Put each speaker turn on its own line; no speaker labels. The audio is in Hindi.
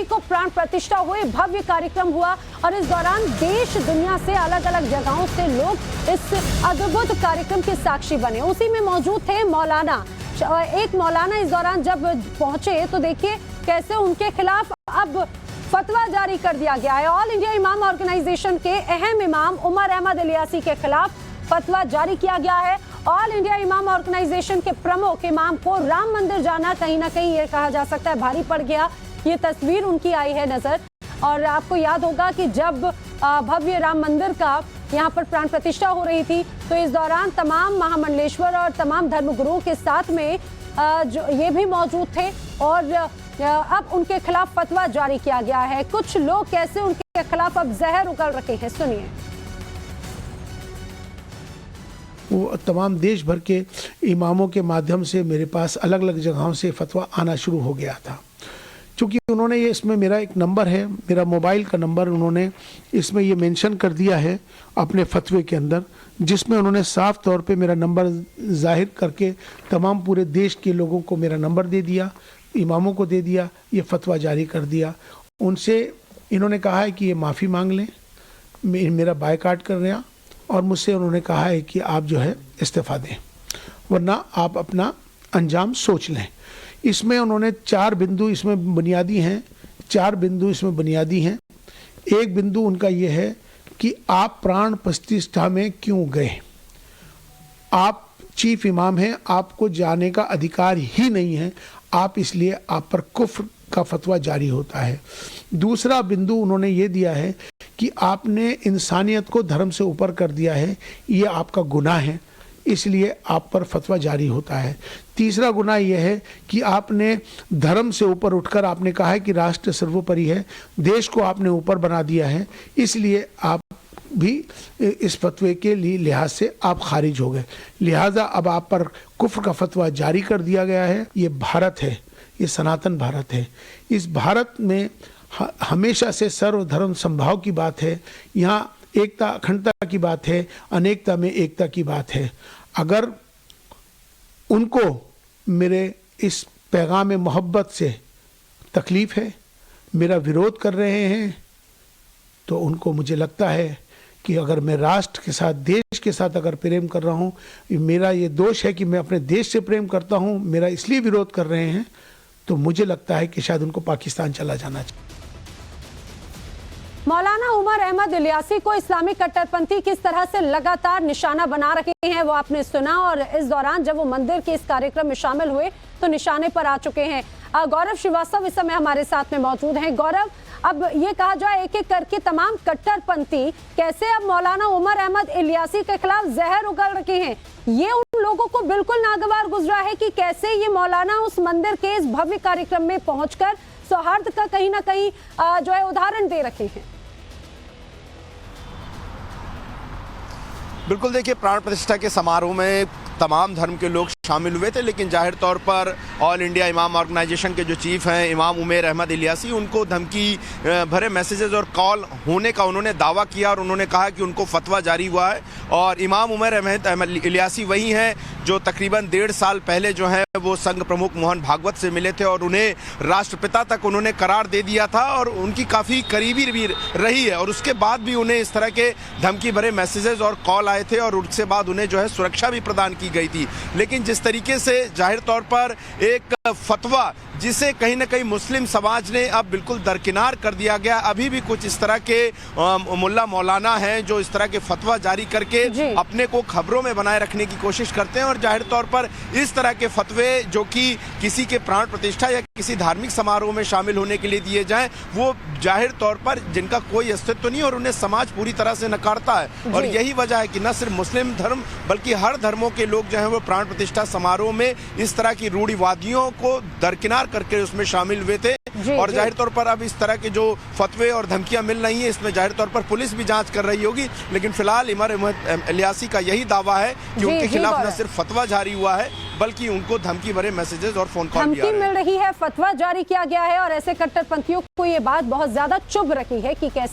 को प्राण प्रतिष्ठा हुई, भव्य कार्यक्रम हुआ और इस दौरान देश दुनिया से अलग अलग जगहों से लोग इस अद्भुत कार्यक्रम के साक्षी बने। उसी में मौजूद थे मौलाना। एक मौलाना इस दौरान जब पहुंचे तो देखिए कैसे उनके खिलाफ अब फतवा जारी कर दिया गया है। ऑल इंडिया इमाम ऑर्गेनाइजेशन के अहम इमाम उमर अहमद इलियासी के खिलाफ फतवा जारी किया गया है। ऑल इंडिया इमाम ऑर्गेनाइजेशन के प्रमुख इमाम को राम मंदिर जाना कहीं ना कहीं ये कहा जा सकता है भारी पड़ गया। ये तस्वीर उनकी आई है नजर और आपको याद होगा कि जब भव्य राम मंदिर का यहाँ पर प्राण प्रतिष्ठा हो रही थी तो इस दौरान तमाम महामंडलेश्वर और तमाम धर्मगुरुओं के साथ में जो ये भी मौजूद थे और अब उनके खिलाफ फतवा जारी किया गया है। कुछ लोग कैसे उनके खिलाफ अब जहर उगल रखे हैं, सुनिए।
वो तमाम देश भर के इमामों के माध्यम से मेरे पास अलग अलग जगहों से फतवा आना शुरू हो गया था। क्योंकि उन्होंने ये इसमें मेरा एक नंबर है, मेरा मोबाइल का नंबर उन्होंने इसमें ये मेंशन कर दिया है अपने फतवे के अंदर, जिसमें उन्होंने साफ तौर पे मेरा नंबर जाहिर करके तमाम पूरे देश के लोगों को मेरा नंबर दे दिया, इमामों को दे दिया, ये फतवा जारी कर दिया। उनसे इन्होंने कहा है कि ये माफ़ी मांग लें, मेरा बायकाट कर रहे हैं और मुझसे उन्होंने कहा है कि आप जो है इस्तीफ़ा दें वरना आप अपना अंजाम सोच लें। इसमें उन्होंने 4 बिंदु इसमें बुनियादी हैं, 4 बिंदु इसमें बुनियादी हैं। एक बिंदु उनका ये है कि आप प्राण प्रतिष्ठा में क्यों गए, आप चीफ इमाम हैं, आपको जाने का अधिकार ही नहीं है, आप इसलिए आप पर कुफ्र का फतवा जारी होता है। दूसरा बिंदु उन्होंने ये दिया है कि आपने इंसानियत को धर्म से ऊपर कर दिया है, ये आपका गुनाह है, इसलिए आप पर फतवा जारी होता है। तीसरा गुनाह यह है कि आपने धर्म से ऊपर उठकर आपने कहा है कि राष्ट्र सर्वोपरि है, देश को आपने ऊपर बना दिया है, इसलिए आप भी इस फतवे के लिहाज से आप खारिज हो गए। लिहाजा अब आप पर कुफ्र का फतवा जारी कर दिया गया है। ये भारत है, ये सनातन भारत है। इस भारत में हमेशा से सर्वधर्म समभाव की बात है, यहाँ एकता अखंडता की बात है, अनेकता में एकता की बात है। अगर उनको मेरे इस पैगाम मोहब्बत से तकलीफ़ है, मेरा विरोध कर रहे हैं, तो उनको मुझे लगता है कि अगर मैं राष्ट्र के साथ, देश के साथ अगर प्रेम कर रहा हूँ, मेरा ये दोष है कि मैं अपने देश से प्रेम करता हूँ, मेरा इसलिए विरोध कर रहे हैं, तो मुझे लगता है कि शायद उनको पाकिस्तान चला जाना चाहिए।
मौलाना उमर अहमद इलियासी को इस्लामी कट्टरपंथी किस तरह से लगातार निशाना बना रहे हैं वो आपने सुना और इस दौरान जब वो मंदिर के इस कार्यक्रम में शामिल हुए तो निशाने पर आ चुके हैं। गौरव श्रीवास्तव इस समय हमारे साथ में मौजूद हैं। गौरव, अब ये कहा जाए एक एक करके तमाम कट्टरपंथी कैसे अब मौलाना उमर अहमद इलियासी के खिलाफ जहर उगल रखे हैं, ये उन लोगों को बिल्कुल नागवार गुजरा है कि कैसे ये मौलाना उस मंदिर के इस भव्य कार्यक्रम में पहुंचकर सौहार्द का कहीं ना कहीं जो है उदाहरण दे रखे हैं।
बिल्कुल, देखिए, प्राण प्रतिष्ठा के समारोह में तमाम धर्म के लोग शामिल हुए थे, लेकिन जाहिर तौर पर ऑल इंडिया इमाम ऑर्गेनाइजेशन के जो चीफ हैं इमाम उमर अहमद इलियासी, उनको धमकी भरे मैसेजेस और कॉल होने का उन्होंने दावा किया और उन्होंने कहा कि उनको फतवा जारी हुआ है। और इमाम उमर अहमद इलियासी वही हैं जो तकरीबन 1.5 साल पहले जो है वो संघ प्रमुख मोहन भागवत से मिले थे और उन्हें राष्ट्रपिता तक उन्होंने करार दे दिया था और उनकी काफ़ी करीबी भी रही है। और उसके बाद भी उन्हें इस तरह के धमकी भरे मैसेजेस और कॉल आए थे और उसके बाद उन्हें जो है सुरक्षा भी प्रदान की गई थी। लेकिन जिस तरीके से जाहिर तौर पर एक फतवा जिसे कहीं ना कहीं मुस्लिम समाज ने अब बिल्कुल दरकिनार कर दिया गया, अभी भी कुछ इस तरह के मुल्ला मौलाना हैं जो इस तरह के फतवा जारी करके अपने को खबरों में बनाए रखने की कोशिश करते हैं। और जाहिर तौर पर इस तरह के फतवे जो कि किसी के प्राण प्रतिष्ठा या किसी धार्मिक समारोह में शामिल होने के लिए दिए जाएं, वो जाहिर तौर पर जिनका कोई अस्तित्व नहीं और उन्हें समाज पूरी तरह से नकारता है। और यही वजह है कि न सिर्फ मुस्लिम धर्म बल्कि हर धर्मों के लोग जो हैं वो प्राण प्रतिष्ठा समारोह में इस तरह की रूढ़िवादियों को दरकिनार करके उसमें शामिल हुए थे। और जाहिर तौर पर अब इस तरह के जो फतवे और धमकियां मिल रही हैं, इसमें जाहिर तौर पर पुलिस भी जांच कर रही होगी। लेकिन फिलहाल उमर अहमद इलियासी का यही दावा है कि उनके खिलाफ न सिर्फ फतवा जारी हुआ है बल्कि उनको धमकी भरे मैसेजेस और फोन कॉल भी आ रहे हैं।
धमकी मिल रही है, फतवा जारी किया गया है और ऐसे कट्टरपंथियों को ये बात बहुत ज्यादा चुभ रही है कि कैसे